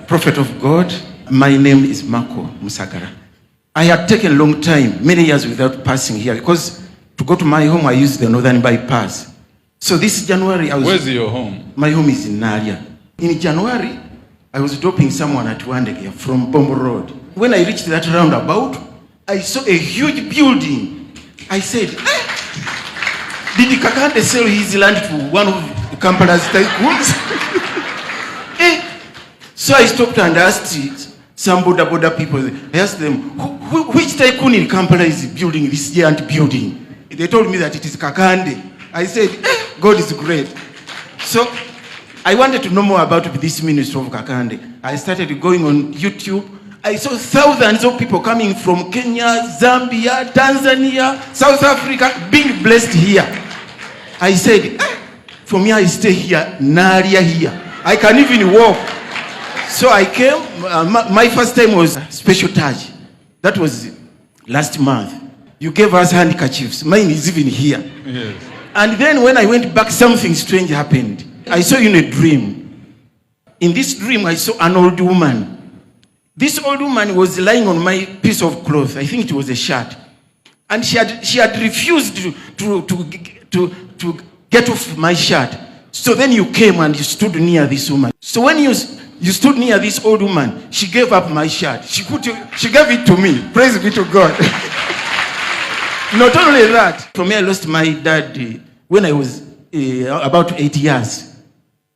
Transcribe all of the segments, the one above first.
prophet of God. My name is Marco Musagara. I had taken a long time, many years without passing here because to go to my home, I used the northern bypass. So this January, I was... Where's your home? My home is in Naria. In January, I was dropping someone at Wandegea from Bombo Road. When I reached that roundabout, I saw a huge building. I said, did Kakande sell his land to one of the Kampala's tycoons? So I stopped and asked some Boda people. I asked them, which tycoon in Kampala is building this giant building? They told me that it is Kakande. I said, God is great. So I wanted to know more about this ministry of Kakande. I started going on YouTube. I saw thousands of people coming from Kenya, Zambia, Tanzania, South Africa, being blessed here. I said, for me, I stay here, Naria here. I can even walk. So I came. My first time was special touch. That was last month. You gave us handkerchiefs. Mine is even here. Yes. And then when I went back, something strange happened. I saw you in a dream. In this dream, I saw an old woman. This old woman was lying on my piece of cloth. I think it was a shirt. And she had refused to get off my shirt. So then you came and you stood near this woman. So when you stood near this old woman, she gave up my shirt. She gave it to me. Praise be to God. Not only that, for me, I lost my dad when I was about 8 years.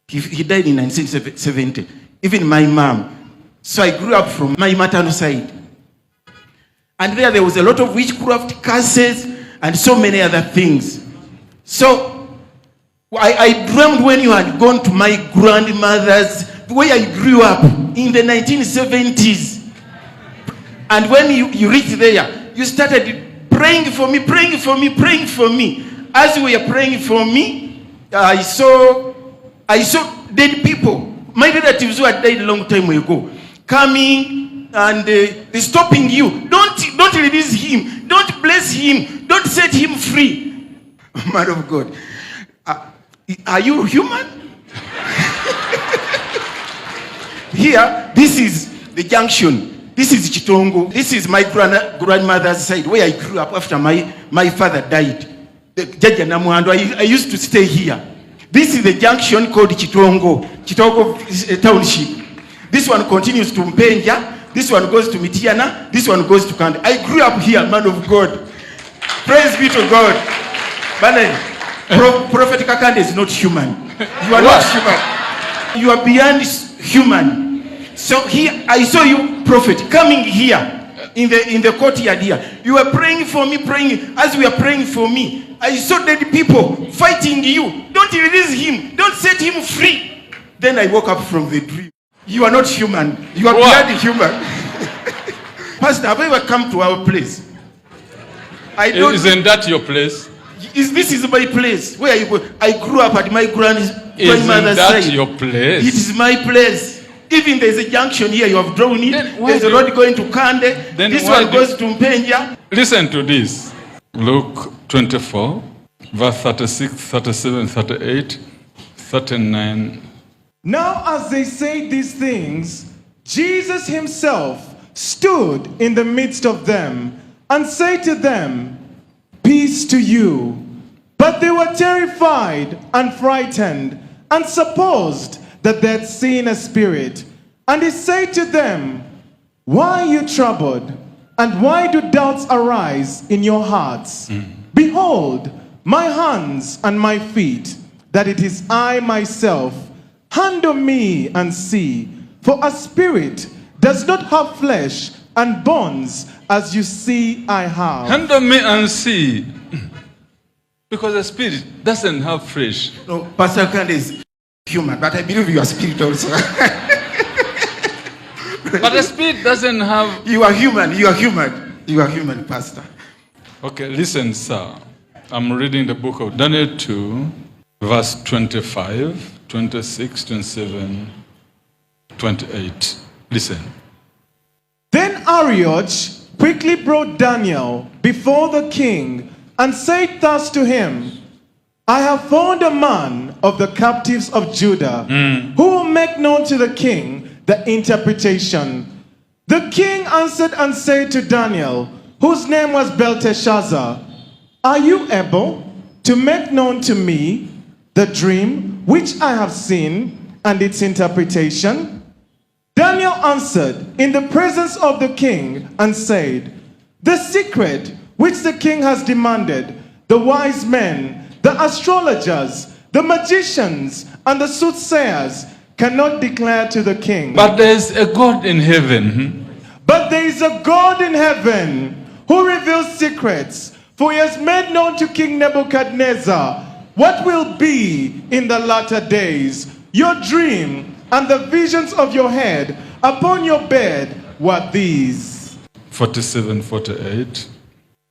He died in 1970. Even my mom. So I grew up from my maternal side. And there was a lot of witchcraft, curses, and so many other things. So I dreamed when you had gone to my grandmother's, where I grew up, in the 1970s. And when you reached there, you started praying for me, praying for me, praying for me. As you were praying for me, I saw dead people. My relatives who had died a long time ago, coming and stopping you. Don't release him. Don't bless him. Don't set him free. Man of God, are you human? Here, this is the junction. This is Chitongo. This is my grandmother's side where I grew up after my father died. I used to stay here. This is the junction called Chitongo Township. This one continues to Mpenja. This one goes to Mitiana. This one goes to Kanda. I grew up here, man of God. Praise be to God. Prophet Kakande is not human. You are not human. You are beyond human. So here, I saw you, prophet, coming here in the courtyard here. You were praying for me, praying. As we are praying for me, I saw dead people fighting you. Don't release him. Don't set him free. Then I woke up from the dream. You are not human. You are beyond human. Pastor, have you ever come to our place? Isn't that your place? This is my place. Where you go? I grew up at my grandmother's side. Isn't that your place? It is my place. Even there's a junction here, you have drawn it. There's a road going to Kande. This one goes to Mpenja. Listen to this. Luke 24, verse 36, 37, 38, 39. Now as they say these things, Jesus himself stood in the midst of them and said to them, "Peace to you." But they were terrified and frightened and supposed that they had seen a spirit. And he said to them, "Why are you troubled? And why do doubts arise in your hearts? Behold, my hands and my feet, that it is I myself. Handle me and see. For a spirit does not have flesh and bones, as you see I have." Handle me and see. Because a spirit doesn't have flesh. No, Pastor Kande is human, but I believe you are spirit also. But a spirit doesn't have... You are human. You are human. You are human, Pastor. Okay, listen, sir. I'm reading the book of Daniel 2, verse 25, 26, 27, 28. Listen. Then Arioch quickly brought Daniel before the king and said thus to him, "I have found a man of the captives of Judah who will make known to the king the interpretation. The king answered and said to Daniel, whose name was Belteshazzar, are you able to make known to me the dream which I have seen and its interpretation? Daniel answered in the presence of the king and said, the secret which the king has demanded, the wise men, the astrologers, the magicians, and the soothsayers cannot declare to the king. But there is a God in heaven. But there is a God in heaven who reveals secrets, for he has made known to King Nebuchadnezzar what will be in the latter days. Your dream and the visions of your head upon your bed were these. 47-48.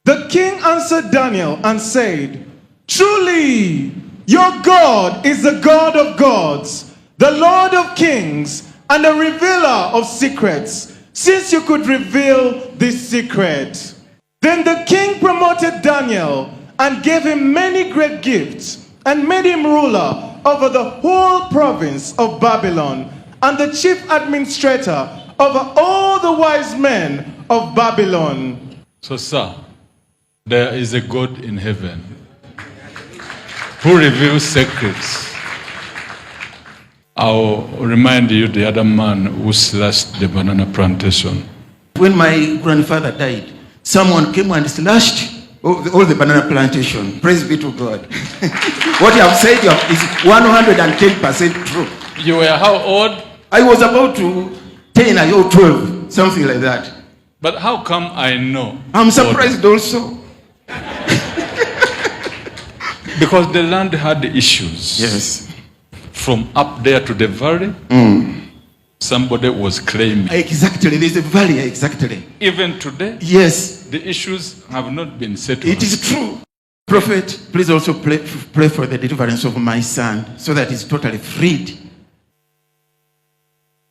The king answered Daniel and said, truly, your God is the God of gods, the Lord of kings, and a revealer of secrets, since you could reveal this secret. Then the king promoted Daniel and gave him many great gifts and made him ruler over the whole province of Babylon and the chief administrator over all the wise men of Babylon. So, sir, there is a God in heaven who reveals secrets. I'll remind you the other man who slashed the banana plantation. When my grandfather died, someone came and slashed all the banana plantation. Praise be to God. What you have said is 110% true. You were how old? I was about to 10 or 12, something like that. But how come I know? I'm surprised also. Because the land had issues. Yes. From up there to the valley, somebody was claiming. Exactly, there's a valley, exactly. Even today, yes, the issues have not been settled. It is true. Prophet, please also pray for the deliverance of my son so that he's totally freed.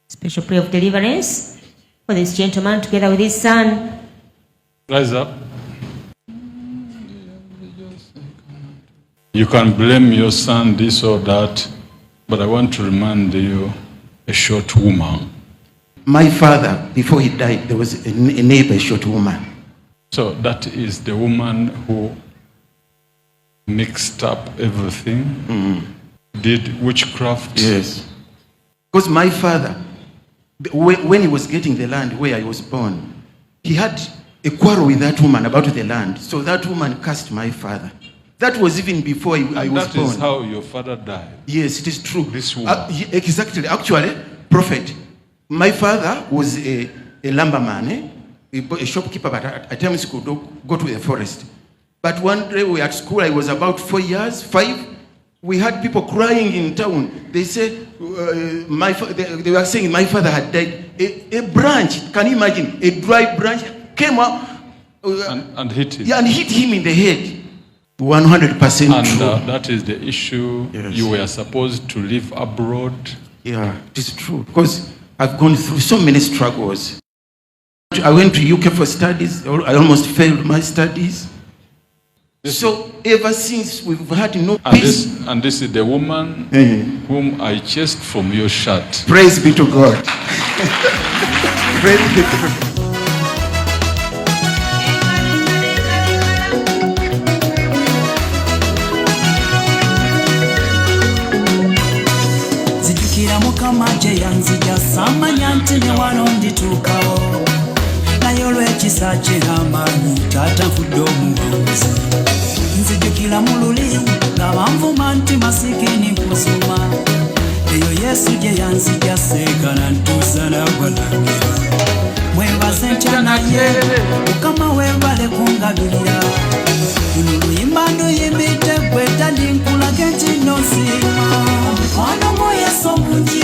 Special prayer of deliverance for this gentleman together with his son. Rise up. You can blame your son this or that, but I want to remind you, a short woman. My father, before he died, there was a neighbor, a short woman. So that is the woman who mixed up everything, did witchcraft. Yes. Because my father, when he was getting the land where I was born, he had a quarrel with that woman about the land. So that woman cursed my father. That was even before I was born. That is how your father died. Yes, it is true. This woman. Exactly. Actually, Prophet, my father was a lumberman, a shopkeeper, but at times he could go to the forest. But one day we were at school, I was about 4 years, 5. We had people crying in town. They said, they were saying my father had died. A branch, can you imagine? A dry branch came up and hit him. Yeah, and hit him in the head. 100% true. And that is the issue. Yes. You were supposed to live abroad. Yeah, it is true. Because I've gone through so many struggles. I went to UK for studies. I almost failed my studies. So ever since we've had no peace. And this is the woman whom I chased from your shirt. Praise be to God. Praise be to God. Mukamaje yanzija samanya nti ne wano ndituukawo naye olw'ekisa kye n'amaanyi taata nfudde omuwanguzi nzijukira mu luli nga banvuma nti masikini nkusuma eyo Yesu gye yanzija seekana ntuusa nagwa nange mwebaze ntya naye Mukama weebale kungabirira luno luyimba nduyimbidde ggwe tandi nkulage nti nosiima mukwano mu Yesu mungi